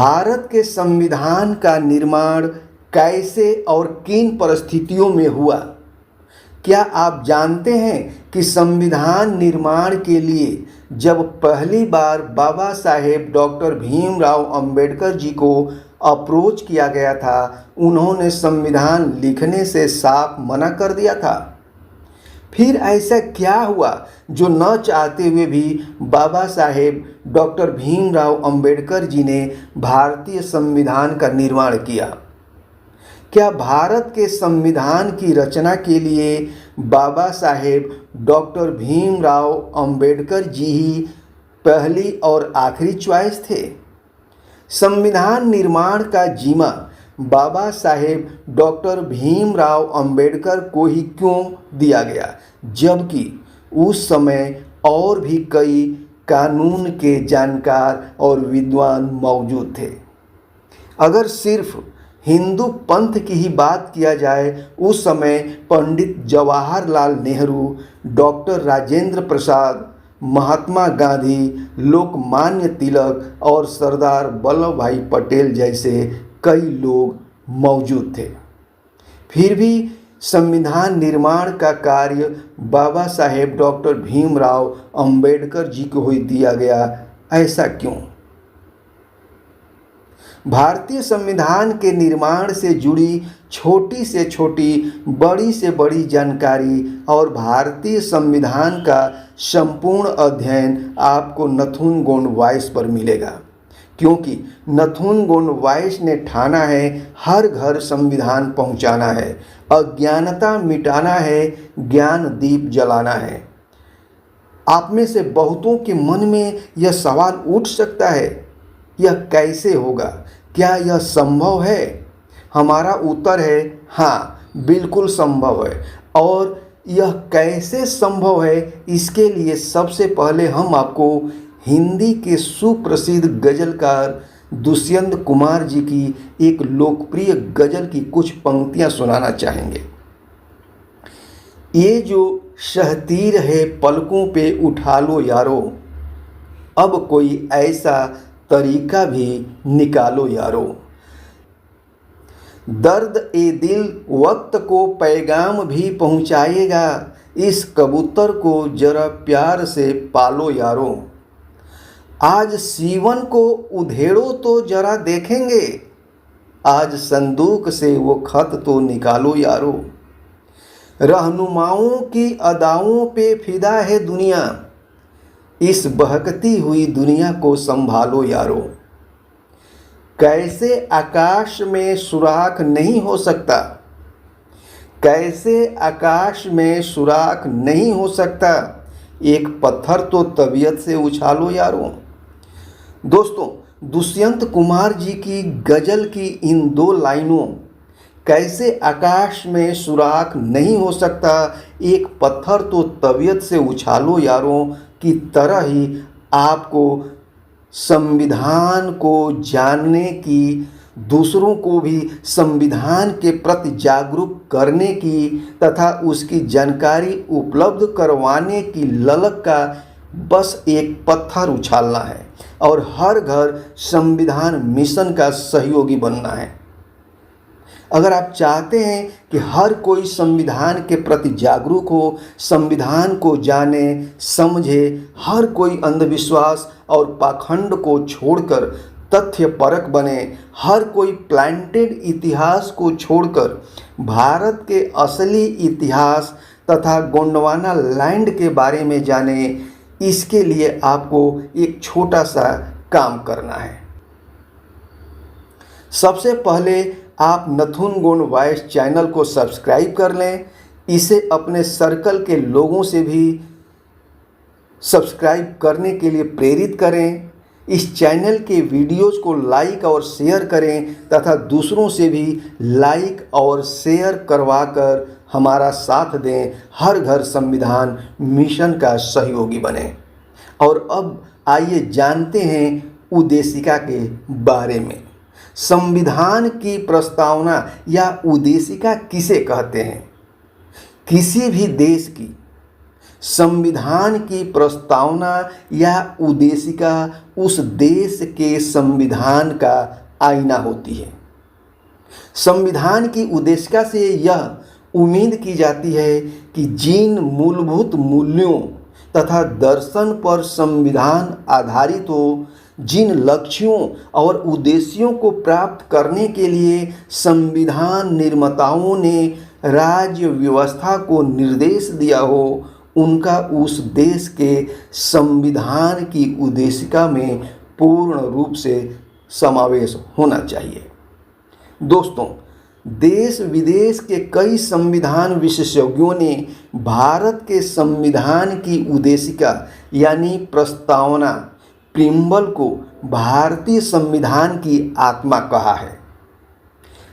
भारत के संविधान का निर्माण कैसे और किन परिस्थितियों में हुआ? क्या आप जानते हैं कि संविधान निर्माण के लिए जब पहली बार बाबा साहेब डॉक्टर भीमराव अंबेडकर जी को अप्रोच किया गया था, उन्होंने संविधान लिखने से साफ मना कर दिया था। फिर ऐसा क्या हुआ जो न चाहते हुए भी बाबा साहेब डॉक्टर भीमराव अंबेडकर जी ने भारतीय संविधान का निर्माण किया? क्या भारत के संविधान की रचना के लिए बाबा साहेब डॉक्टर भीमराव अंबेडकर जी ही पहली और आखिरी चॉइस थे? संविधान निर्माण का जिम्मा बाबा साहेब डॉक्टर भीमराव अंबेडकर को ही क्यों दिया गया, जबकि उस समय और भी कई कानून के जानकार और विद्वान मौजूद थे? अगर सिर्फ हिंदू पंथ की ही बात किया जाए, उस समय पंडित जवाहरलाल नेहरू, डॉक्टर राजेंद्र प्रसाद, महात्मा गांधी, लोकमान्य तिलक और सरदार वल्लभ भाई पटेल जैसे कई लोग मौजूद थे। फिर भी संविधान निर्माण का कार्य बाबा साहेब डॉक्टर भीमराव अंबेडकर जी को ही दिया गया, ऐसा क्यों? भारतीय संविधान के निर्माण से जुड़ी छोटी से छोटी, बड़ी से बड़ी जानकारी और भारतीय संविधान का संपूर्ण अध्ययन आपको नथुन गोंडवाइस पर मिलेगा, क्योंकि नथुन गोंडवाइस ने ठाना है हर घर संविधान पहुंचाना है, अज्ञानता मिटाना है, ज्ञान दीप जलाना है। आप में से बहुतों के मन में यह सवाल उठ सकता है, यह कैसे होगा? क्या यह संभव है? हमारा उत्तर है हाँ, बिल्कुल संभव है। और यह कैसे संभव है, इसके लिए सबसे पहले हम आपको हिंदी के सुप्रसिद्ध गजलकार दुष्यंत कुमार जी की एक लोकप्रिय गजल की कुछ पंक्तियां सुनाना चाहेंगे। ये जो शहतीर है पलकों पे उठा लो यारो, अब कोई ऐसा तरीका भी निकालो यारो। दर्द ए दिल वक्त को पैगाम भी पहुंचाएगा, इस कबूतर को जरा प्यार से पालो यारो। आज सीवन को उधेड़ो तो जरा देखेंगे, आज संदूक से वो खत तो निकालो यारो। रहनुमाओं की अदाओं पे फिदा है दुनिया, इस बहकती हुई दुनिया को संभालो यारो। कैसे आकाश में सुराख नहीं हो सकता, कैसे आकाश में सुराख नहीं हो सकता, एक पत्थर तो तबीयत से उछालो यारो। दोस्तों, दुष्यंत कुमार जी की गजल की इन दो लाइनों, कैसे आकाश में सुराख नहीं हो सकता, एक पत्थर तो तबीयत से उछालो यारों की तरह ही आपको संविधान को जानने की, दूसरों को भी संविधान के प्रति जागरूक करने की तथा उसकी जानकारी उपलब्ध करवाने की ललक का बस एक पत्थर उछालना है और हर घर संविधान मिशन का सहयोगी बनना है। अगर आप चाहते हैं कि हर कोई संविधान के प्रति जागरूक हो, संविधान को जाने समझे, हर कोई अंधविश्वास और पाखंड को छोड़कर तथ्यपरक बने, हर कोई प्लांटेड इतिहास को छोड़कर भारत के असली इतिहास तथा गोंडवाना लैंड के बारे में जाने, इसके लिए आपको एक छोटा सा काम करना है। सबसे पहले आप नथुन गोंडवाइस चैनल को सब्सक्राइब कर लें, इसे अपने सर्कल के लोगों से भी सब्सक्राइब करने के लिए प्रेरित करें। इस चैनल के वीडियोज़ को लाइक और शेयर करें तथा दूसरों से भी लाइक और शेयर करवाकर हमारा साथ दें, हर घर संविधान मिशन का सहयोगी बने। और अब आइए जानते हैं उद्देशिका के बारे में। संविधान की प्रस्तावना या उद्देशिका किसे कहते हैं? किसी भी देश की संविधान की प्रस्तावना या उद्देशिका उस देश के संविधान का आईना होती है। संविधान की उद्देशिका से यह उम्मीद की जाती है कि जिन मूलभूत मूल्यों तथा दर्शन पर संविधान आधारित हो, जिन लक्ष्यों और उद्देश्यों को प्राप्त करने के लिए संविधान निर्माताओं ने राज्य व्यवस्था को निर्देश दिया हो, उनका उस देश के संविधान की उद्देशिका में पूर्ण रूप से समावेश होना चाहिए। दोस्तों, देश विदेश के कई संविधान विशेषज्ञों ने भारत के संविधान की उद्देशिका यानी प्रस्तावना प्रीम्बल को भारतीय संविधान की आत्मा कहा है,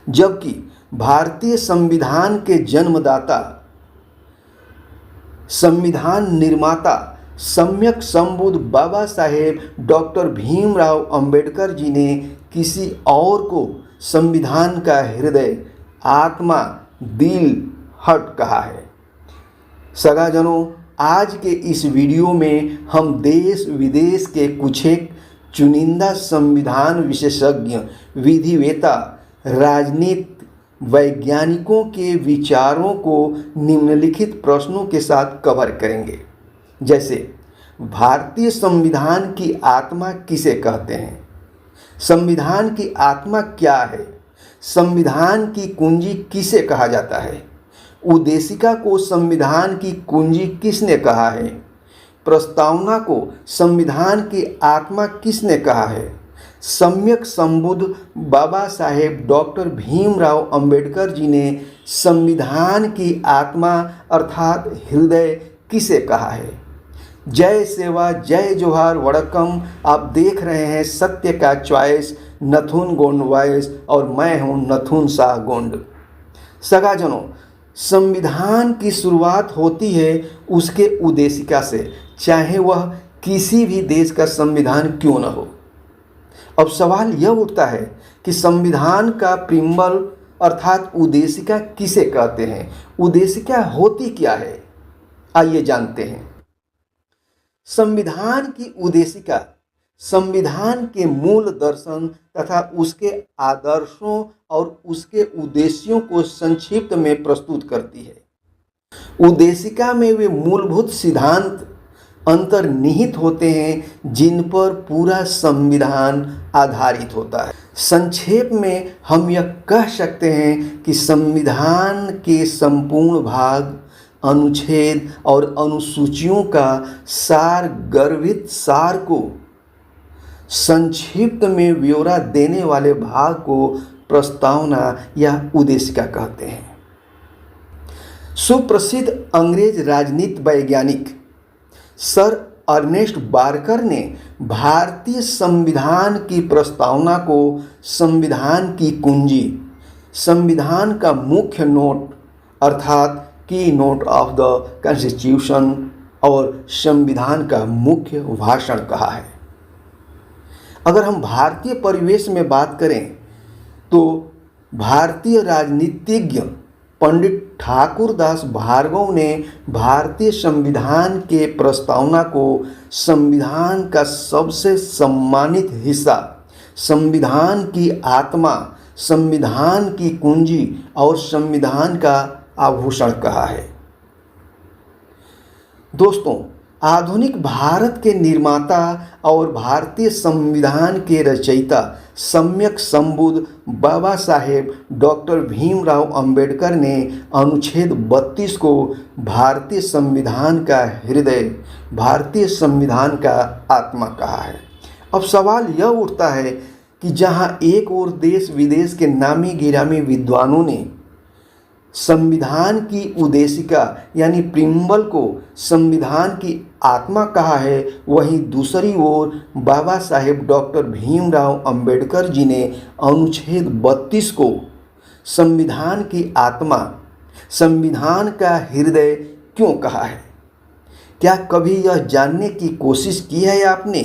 जबकि भारतीय संविधान के जन्मदाता संविधान निर्माता सम्यक संबुद्ध बाबा साहेब डॉक्टर भीमराव अंबेडकर जी ने किसी और को संविधान का हृदय, आत्मा, दिल, हट कहा है। सगाजनों, आज के इस वीडियो में हम देश विदेश के कुछ एक चुनिंदा संविधान विशेषज्ञ, विधिवेता, राजनीति वैज्ञानिकों के विचारों को निम्नलिखित प्रश्नों के साथ कवर करेंगे। जैसे, भारतीय संविधान की आत्मा किसे कहते हैं? संविधान की आत्मा क्या है? संविधान की कुंजी किसे कहा जाता है? उद्देशिका को संविधान की कुंजी किसने कहा है? प्रस्तावना को संविधान की आत्मा किसने कहा है? सम्यक संबुद्ध बाबा साहेब डॉक्टर भीमराव अंबेडकर जी ने संविधान की आत्मा अर्थात हृदय किसे कहा है? जय सेवा, जय जोहार, वड़कम। आप देख रहे हैं सत्य का चॉइस, नथुन गोंड वॉइस, और मैं हूं नथुन शाह गोंड। सगाजनों, संविधान की शुरुआत होती है उसके उद्देशिका से, चाहे वह किसी भी देश का संविधान क्यों न हो। अब सवाल यह उठता है कि संविधान का प्रीम्बल अर्थात उद्देशिका किसे कहते हैं? उद्देशिका होती क्या है? आइए जानते हैं। संविधान की उद्देशिका संविधान के मूल दर्शन तथा उसके आदर्शों और उसके उद्देश्यों को संक्षिप्त में प्रस्तुत करती है। उद्देशिका में वे मूलभूत सिद्धांत अंतर्निहित होते हैं जिन पर पूरा संविधान आधारित होता है। संक्षेप में हम यह कह सकते हैं कि संविधान के संपूर्ण भाग, अनुच्छेद और अनुसूचियों का सार गर्भित सार को संक्षिप्त में ब्यौरा देने वाले भाग को प्रस्तावना या उद्देशिका कहते हैं। सुप्रसिद्ध अंग्रेज राजनीति वैज्ञानिक सर अर्नेस्ट बार्कर ने भारतीय संविधान की प्रस्तावना को संविधान की कुंजी, संविधान का मुख्य नोट अर्थात की नोट ऑफ द कॉन्स्टिट्यूशन और संविधान का मुख्य भाषण कहा है। अगर हम भारतीय परिवेश में बात करें तो भारतीय राजनीतिज्ञ पंडित ठाकुरदास भार्गव ने भारतीय संविधान के प्रस्तावना को संविधान का सबसे सम्मानित हिस्सा, संविधान की आत्मा, संविधान की कुंजी और संविधान का आभूषण कहा है। दोस्तों, आधुनिक भारत के निर्माता और भारतीय संविधान के रचयिता सम्यक संबुद्ध बाबा साहेब डॉक्टर भीमराव अंबेडकर ने अनुच्छेद 32 को भारतीय संविधान का हृदय, भारतीय संविधान का आत्मा कहा है। अब सवाल यह उठता है कि जहां एक ओर देश विदेश के नामी गिरामी विद्वानों ने संविधान की उद्देशिका यानी प्रीम्बल को संविधान की आत्मा कहा है, वहीं दूसरी ओर बाबा साहेब डॉक्टर भीमराव अंबेडकर जी ने अनुच्छेद 32 को संविधान की आत्मा, संविधान का हृदय क्यों कहा है? क्या कभी यह जानने की कोशिश की है आपने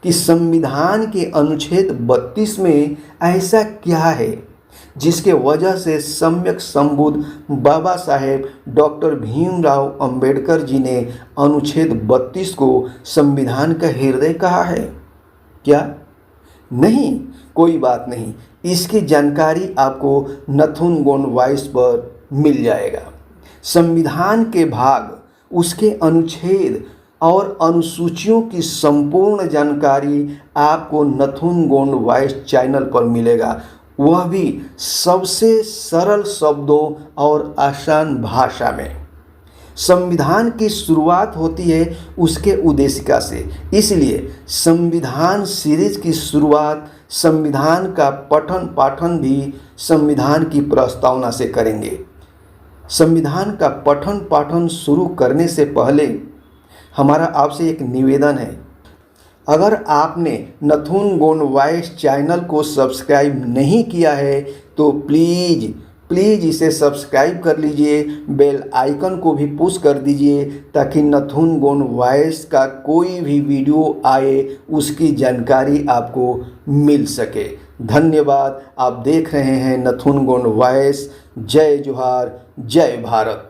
कि संविधान के अनुच्छेद 32 में ऐसा क्या है जिसके वजह से सम्यक संबुद्ध बाबा साहेब डॉक्टर भीमराव अंबेडकर जी ने अनुच्छेद 32 को संविधान का हृदय कहा है। क्या? नहीं, कोई बात नहीं, इसकी जानकारी आपको नथुनगोन वॉइस पर मिल जाएगा। संविधान के भाग, उसके अनुच्छेद और अनुसूचियों की संपूर्ण जानकारी आपको नथुनगोन वॉइस चैनल पर मिलेगा, वह भी सबसे सरल शब्दों और आसान भाषा में। संविधान की शुरुआत होती है उसके उद्देशिका से, इसलिए संविधान सीरीज की शुरुआत संविधान का पठन पाठन भी संविधान की प्रस्तावना से करेंगे। संविधान का पठन पाठन शुरू करने से पहले हमारा आपसे एक निवेदन है, अगर आपने नथुनगोन वॉइस चैनल को सब्सक्राइब नहीं किया है तो प्लीज़ इसे सब्सक्राइब कर लीजिए, बेल आइकन को भी पुश कर दीजिए ताकि नथुनगोन वॉइस का कोई भी वीडियो आए उसकी जानकारी आपको मिल सके। धन्यवाद। आप देख रहे हैं नथुनगोन वॉइस। जय जोहार, जय भारत।